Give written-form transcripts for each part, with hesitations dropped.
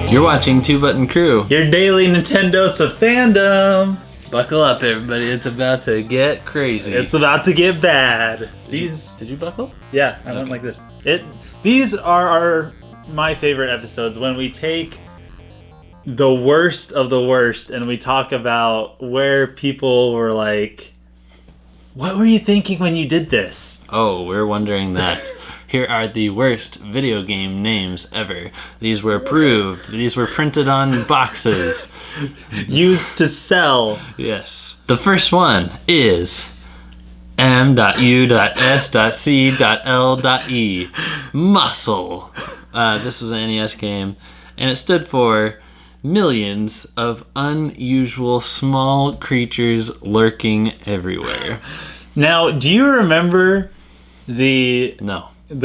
You're watching Two Button Crew. Your daily Nintendo of fandom. Buckle up, everybody. It's about to get crazy. It's about to get bad. Did you buckle? Yeah, I went like this. These are my favorite episodes when we take the worst of the worst and we talk about where people were like, what were you thinking when you did this? Oh, we're wondering that. Here are the worst video game names ever. These were approved. These were printed on boxes. Used to sell. Yes. The first one is M.U.S.C.L.E. Muscle. This was an NES game, and it stood for millions of unusual small creatures lurking everywhere. Now, do you remember the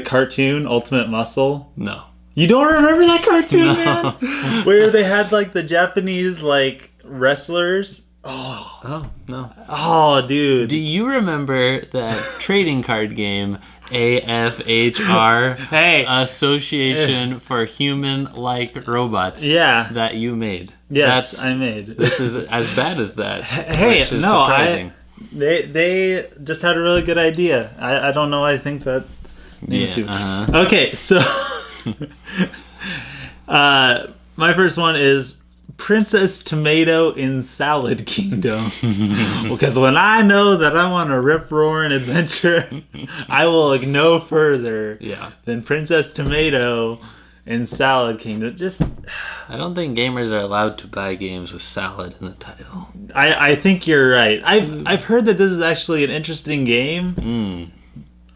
cartoon Ultimate Muscle? No. You don't remember that cartoon, No. man? Where they had like the Japanese like wrestlers? Oh, no. Oh, dude. Do you remember that trading card game AFHR? Hey. Association for Human-Like Robots. Yeah. That you made. Yes, I made. This is as bad as that. Hey, which is no, surprising. They just had a really good idea. I don't know. I think that. Yeah. Okay, so my first one is Princess Tomato in Salad Kingdom. Because when I know that I'm on a rip-roaring adventure, I will look no further than Princess Tomato in Salad Kingdom. I don't think gamers are allowed to buy games with salad in the title. I think you're right. I've heard that this is actually an interesting game.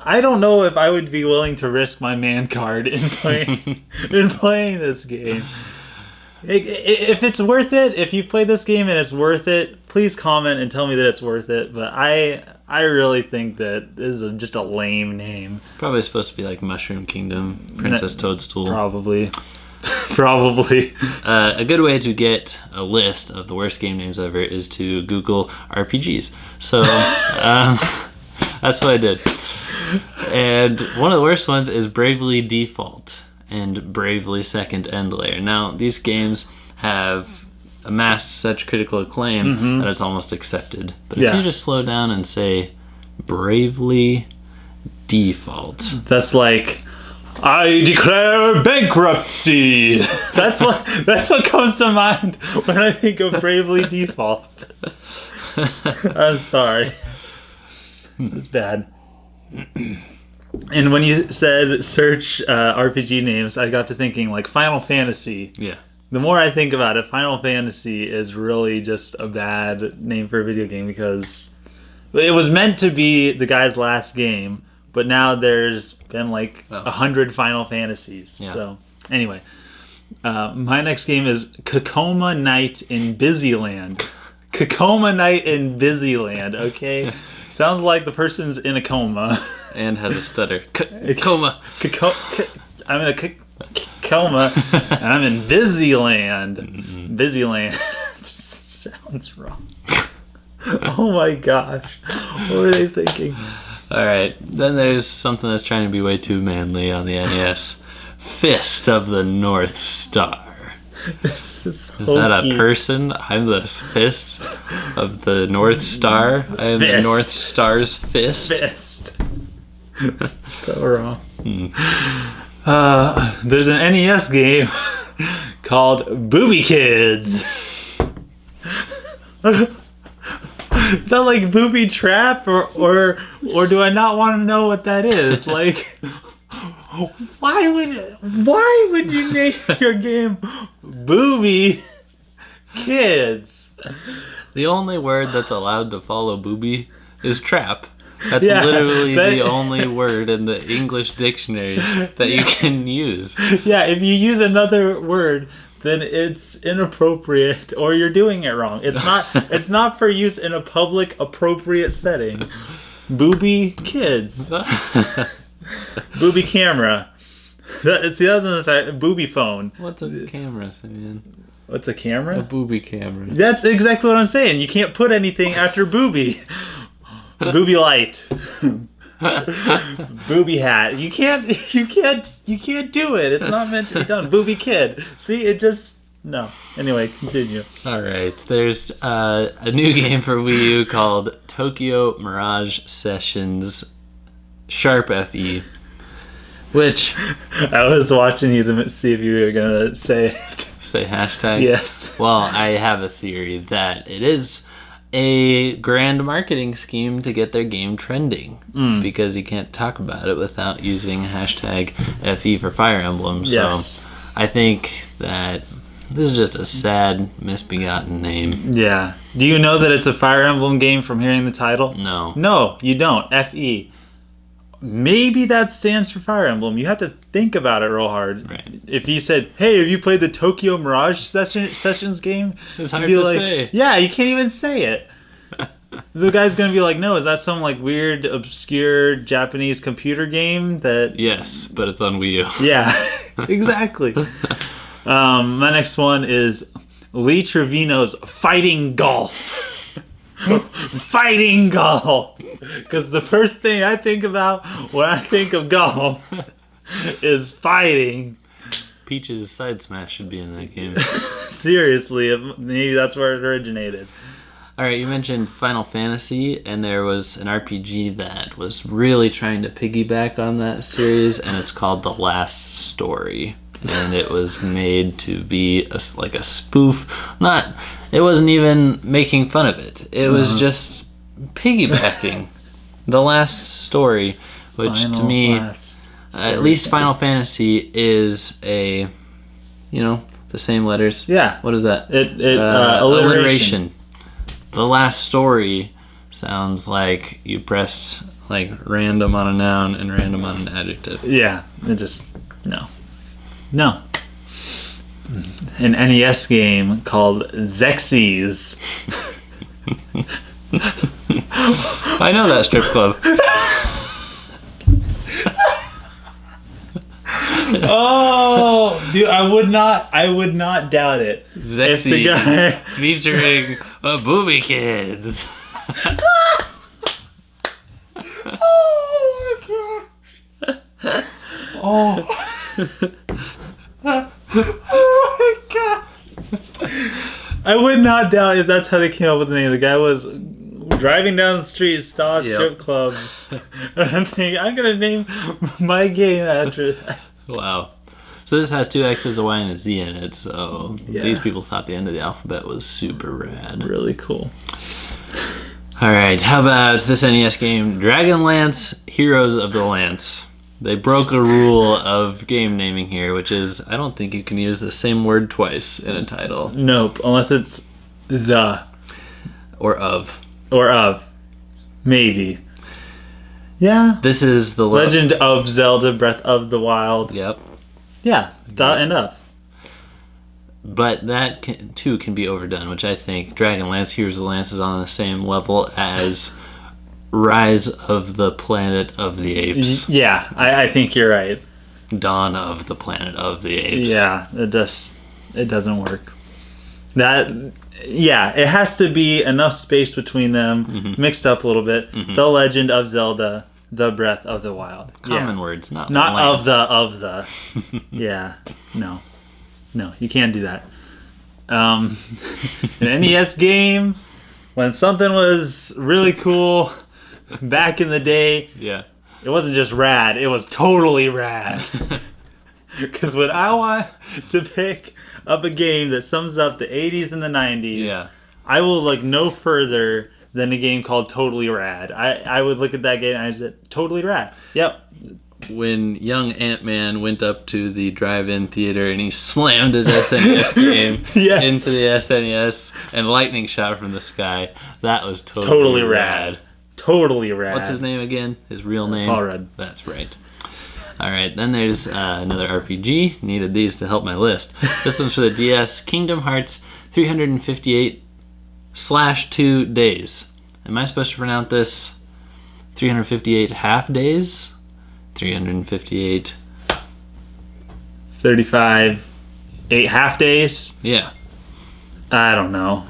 I don't know if I would be willing to risk my man card in playing this game. If it's worth it, if you've played this game and it's worth it, please comment and tell me that it's worth it. But I really think that this is just a lame name. Probably supposed to be like Mushroom Kingdom, Princess Toadstool. Probably. A good way to get a list of the worst game names ever is to Google RPGs. So that's what I did. And one of the worst ones is Bravely Default and Bravely Second End Layer. Now, these games have amassed such critical acclaim that it's almost accepted. But if you just slow down and say Bravely Default. That's like, I declare bankruptcy. That's what comes to mind when I think of Bravely Default. I'm sorry. It's bad. And when you said search RPG names, I got to thinking like Final Fantasy. Yeah. The more I think about it, Final Fantasy is really just a bad name for a video game because it was meant to be the guy's last game, but now there's been like 100 Final Fantasies. Yeah. So anyway, my next game is Kakoma Night in Busyland. Kakoma Night in Busyland, okay? Sounds like the person's in a coma. And has a stutter. Coma. I'm in a coma, and I'm in Busyland. Busyland. Just sounds wrong. Oh my gosh. What were they thinking? Alright, then there's something that's trying to be way too manly on the NES. Fist of the North Star. Is that a person? I'm the fist of the North Star. I am the North Star's fist. That's so wrong. There's an NES game called Boobie Kids. Is that like Booby Trap or do I not want to know what that is? Like, why would you name your game Boobie Kids? The only word that's allowed to follow booby is trap. That's literally the only word in the English dictionary that you can use. Yeah, if you use another word, then it's inappropriate or you're doing it wrong. It's not for use in a public appropriate setting. Boobie Kids. Booby camera. That's the other side. Booby phone. What's a camera, Simeon? What's a camera? A booby camera. That's exactly what I'm saying. You can't put anything after booby. Booby light. Booby hat. You can't do it. It's not meant to be done. Booby kid. See, it just No. Anyway, continue. All right. There's a new game for Wii U called Tokyo Mirage Sessions Sharp FE, which I was watching you to see if you were going to say it. say hashtag. Yes. Well, I have a theory that it is a grand marketing scheme to get their game trending because you can't talk about it without using hashtag FE for Fire Emblem. Yes. So I think that this is just a sad, misbegotten name. Yeah. Do you know that it's a Fire Emblem game from hearing the title? No. No, you don't. FE. Maybe that stands for Fire Emblem. You have to think about it real hard. Right. If you said, "Hey, have you played the Tokyo Mirage Sessions game?" It's hard you'd be to like, say. Yeah, you can't even say it. The guy's gonna be like, "No, is that some like weird, obscure Japanese computer game that?" Yes, but it's on Wii U. Yeah, exactly. My next one is Lee Trevino's Fighting Golf. Fighting golf, because the first thing I think about when I think of golf is fighting. Peach's Side Smash should be in that game. Seriously, maybe that's where it originated. All right, you mentioned Final Fantasy, and there was an RPG that was really trying to piggyback on that series, and it's called The Last Story. And it was made to be like a spoof. It wasn't even making fun of it. It was just piggybacking The Last Story, which to me, at least Final Fantasy is the same letters. Yeah. What is that? Alliteration. The Last Story sounds like you pressed like random on a noun and random on an adjective. Yeah, it just no. An NES game called Sexies. I know that strip club. Oh, dude, I would not doubt it. Sexies the guy featuring Boobie Kids. Oh my gosh. Oh. Oh my god! I would not doubt if that's how they came up with the name. The guy was driving down the street, saw a strip club, and I'm thinking, I'm gonna name my game after that. Wow. So this has 2 X's, a Y, and a Z in it, so these people thought the end of the alphabet was super rad. Really cool. Alright, how about this NES game, Dragonlance Heroes of the Lance? They broke a rule of game naming here, which is I don't think you can use the same word twice in a title. Nope, unless it's the. Or of. Or of. Maybe. Yeah. This is the Legend of Zelda Breath of the Wild. Yep. Yeah, the and of. But that too can be overdone, which I think Dragonlance Heroes of the Lance is on the same level as Rise of the Planet of the Apes. Yeah, I think you're right. Dawn of the Planet of the Apes. Yeah, it doesn't work. It has to be enough space between them, mixed up a little bit. The Legend of Zelda, the Breath of the Wild. Common words, not Lance. of the. Yeah, no, you can't do that. An NES game, when something was really cool back in the day, it wasn't just rad, it was totally rad. Because when I want to pick up a game that sums up the 80s and the 90s, I will look no further than a game called Totally Rad. I would look at that game and I said, Totally Rad. Yep. When young Ant-Man went up to the drive-in theater and he slammed his SNES game into the SNES and lightning shot from the sky, that was totally rad. Totally rad. What's his name again? His real name? Paul Rudd. That's right. All right, then there's another RPG. Needed these to help my list. This one's for the DS. Kingdom Hearts 358/2 days. Am I supposed to pronounce this 358 half days? 358. 35. 8 half days? Yeah. I don't know.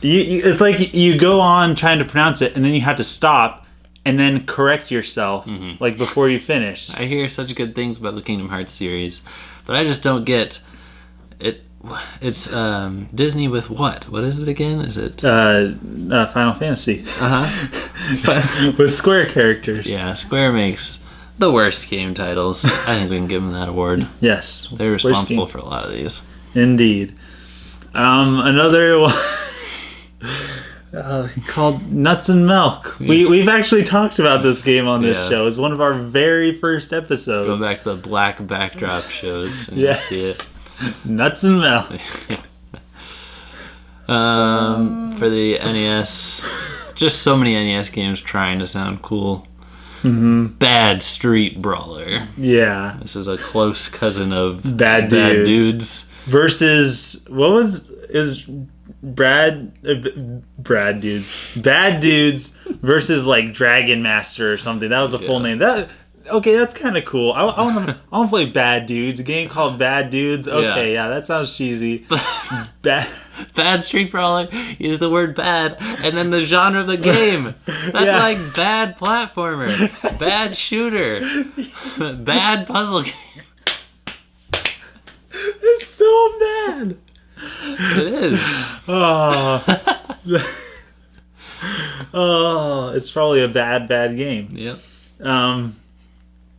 It's like you go on trying to pronounce it, and then you have to stop and then correct yourself, like before you finish. I hear such good things about the Kingdom Hearts series, but I just don't get it. It's Disney with what? What is it again? Is it Final Fantasy. With Square characters. Yeah, Square makes the worst game titles. I think we can give them that award. Yes. They're responsible for a lot of these. Indeed. Another one called Nuts and Milk. We've actually talked about this game on this show. It's one of our very first episodes. Go back to the black backdrop shows and yes. see it. Nuts and Milk. For the NES, just so many NES games trying to sound cool. Bad Street Brawler. Yeah. This is a close cousin of Bad Dudes. Versus, Bad Dudes versus like Dragon Master or something. That was the full name. Okay, that's kind of cool. I want to play Bad Dudes. A game called Bad Dudes. Okay, yeah that sounds cheesy. Bad Street Brawler is the word bad, and then the genre of the game. That's like bad platformer, bad shooter, bad puzzle game. It's so bad. It is. Oh, it's probably a bad game. Yep.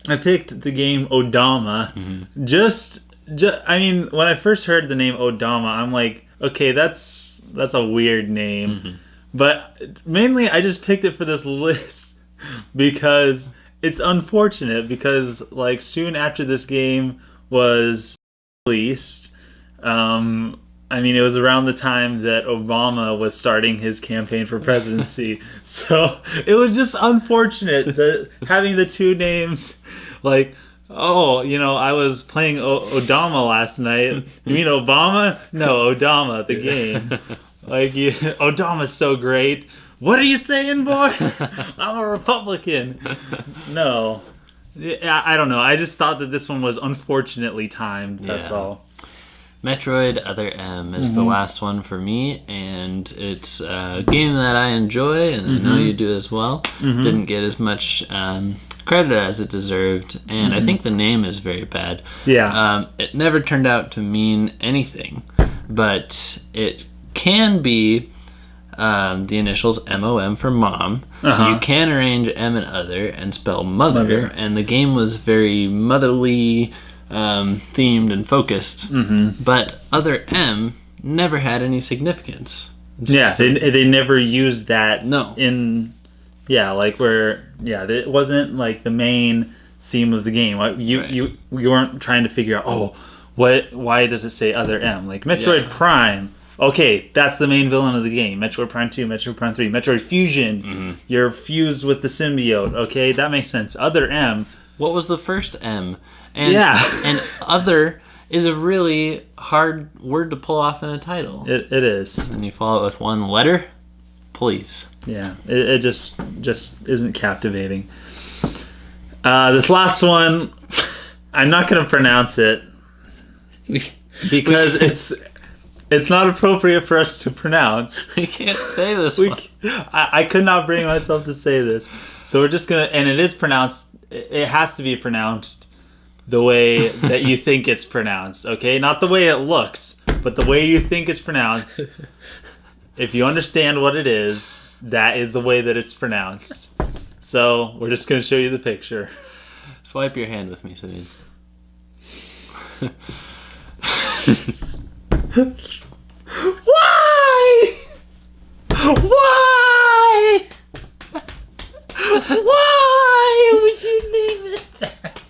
I picked the game Odama. Just I mean, when I first heard the name Odama, I'm like, okay, that's a weird name. But mainly I just picked it for this list because it's unfortunate because like soon after this game was released, I mean, it was around the time that Obama was starting his campaign for presidency. So it was just unfortunate that having the two names, like, oh, I was playing Odama last night. You mean Obama? No, Odama, the game. Like, Odama's so great. What are you saying, boy? I'm a Republican. No. I don't know. I just thought that this one was unfortunately timed. That's all. Metroid Other M is the last one for me, and it's a game that I enjoy, and I know you do as well. Didn't get as much credit as it deserved, and I think the name is very bad. Yeah. It never turned out to mean anything, but it can be the initials MOM for mom. You can arrange M and other and spell mother, and the game was very motherly themed and focused, but Other M never had any significance. They never used that in like where it wasn't like the main theme of the game. You weren't trying to figure out why does it say Other M, like Metroid Prime. Okay, that's the main villain of the game. Metroid Prime 2, Metroid Prime 3, Metroid Fusion. You're fused with the symbiote. Okay, that makes sense. Other M. What was the first M? And other is a really hard word to pull off in a title. It is. And you follow it with one letter? Please. Yeah, it just isn't captivating. This last one, I'm not going to pronounce it because it's not appropriate for us to pronounce. We can't say this one. I could not bring myself to say this. So we're just going to, and it is pronounced, it has to be pronounced the way that you think it's pronounced, okay? Not the way it looks, but the way you think it's pronounced. If you understand what it is, that is the way that it's pronounced. So we're just going to show you the picture. Swipe your hand with me, Sabine. Why? Why? Why would you name it that?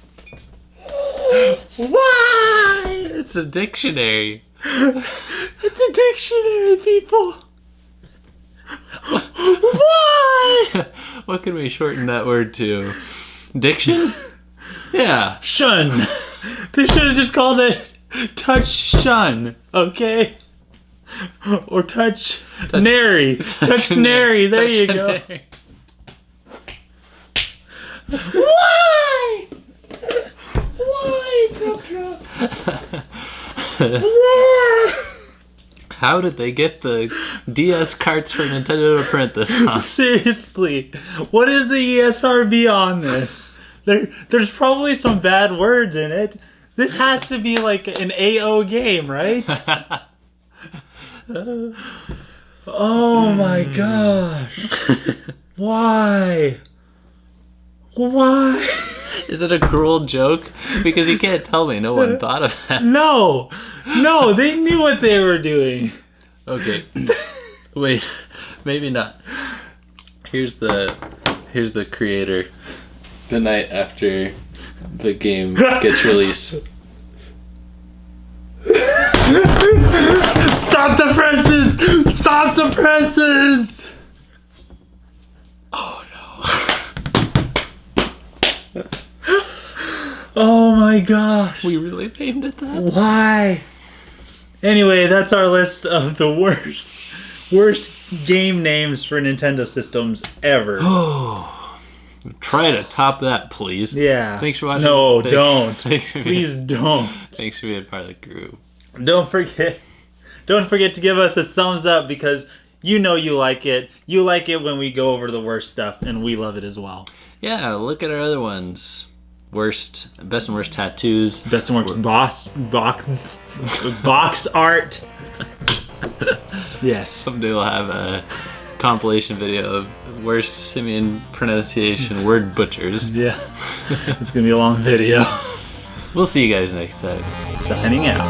Why? It's a dictionary. It's a dictionary, people. Why? What can we shorten that word to? Diction? Yeah. Shun. They should have just called it Touch Shun, okay? Or Touch Nary. Touch Nary, there you go. Why? Why, Brooke? Why? How did they get the DS carts for Nintendo to print this on? Seriously, what is the ESRB on this? There's probably some bad words in it. This has to be like an AO game, right? Oh my gosh. Why? Why? Is it a cruel joke? Because you can't tell me no one thought of that. No, they knew what they were doing. Okay, wait, maybe not. Here's the creator the night after the game gets released. Stop the presses! Stop the presses! Oh no. Oh my gosh. We really named it that? Why? Anyway, that's our list of the worst game names for Nintendo systems ever. Oh, try to top that, please. Yeah. Thanks for watching. No, don't. Please don't. Thanks for being part of the group. Don't forget to give us a thumbs up because you know you like it. You like it when we go over the worst stuff, and we love it as well. Yeah, look at our other ones. Best and worst tattoos. Best and worst box art. Yes. Someday we'll have a compilation video of worst simian pronunciation word butchers. Yeah. It's gonna be a long video. We'll see you guys next time. Signing out.